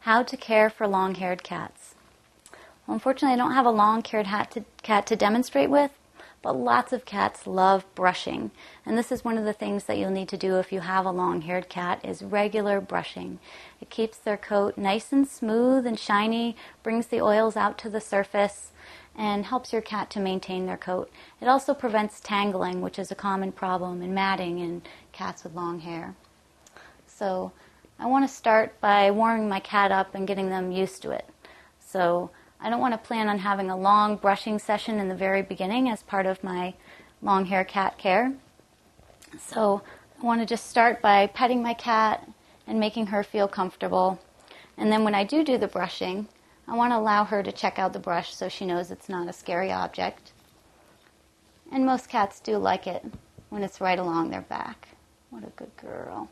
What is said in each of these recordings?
How to care for long-haired cats. Well, unfortunately, I don't have a long-haired cat to demonstrate with, but lots of cats love brushing. And this is one of the things that you'll need to do if you have a long-haired cat is regular brushing. It keeps their coat nice and smooth and shiny, brings the oils out to the surface, and helps your cat to maintain their coat. It also prevents tangling, which is a common problem in matting in cats with long hair. So I want to start by warming my cat up and getting them used to it. So I don't want to plan on having a long brushing session in the very beginning as part of my long hair cat care. So I want to just start by petting my cat and making her feel comfortable. And then when I do the brushing, I want to allow her to check out the brush so she knows it's not a scary object. And most cats do like it when it's right along their back. What a good girl.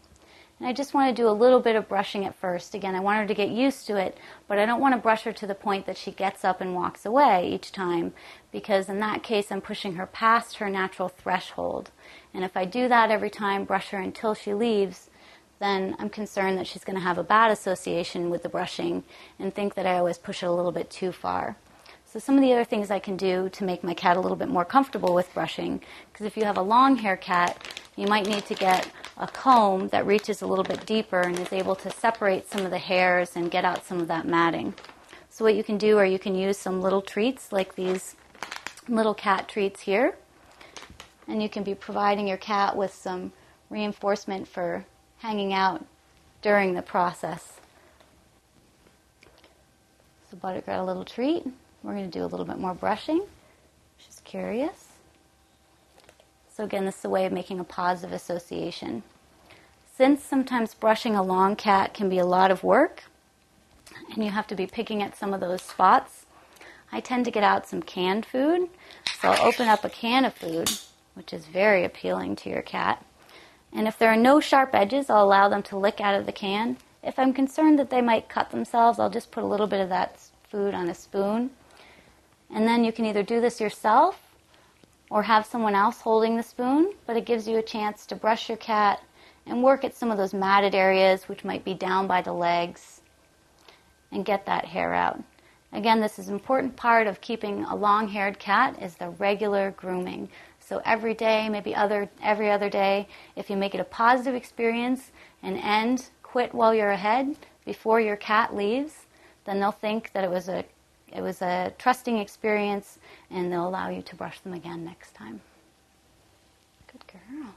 And I just want to do a little bit of brushing at first. Again, I want her to get used to it, but I don't want to brush her to the point that she gets up and walks away each time, because in that case I'm pushing her past her natural threshold. And if I do that every time, brush her until she leaves, then I'm concerned that she's going to have a bad association with the brushing and think that I always push it a little bit too far. So some of the other things I can do to make my cat a little bit more comfortable with brushing, because if you have a long hair cat, you might need to get a comb that reaches a little bit deeper and is able to separate some of the hairs and get out some of that matting. So what you can do, or you can use some little treats like these little cat treats here, and you can be providing your cat with some reinforcement for hanging out during the process. So Butter got a little treat. We're going to do a little bit more brushing. She's curious. So again, this is a way of making a positive association. Since sometimes brushing a long cat can be a lot of work, and you have to be picking at some of those spots, I tend to get out some canned food. So I'll open up a can of food, which is very appealing to your cat. And if there are no sharp edges, I'll allow them to lick out of the can. If I'm concerned that they might cut themselves, I'll just put a little bit of that food on a spoon. And then you can either do this yourself or have someone else holding the spoon, but it gives you a chance to brush your cat and work at some of those matted areas which might be down by the legs and get that hair out. Again, this is an important part of keeping a long-haired cat is the regular grooming. So every day, maybe every other day, if you make it a positive experience and quit while you're ahead before your cat leaves, then they'll think that it was a trusting experience, and they'll allow you to brush them again next time. Good girl.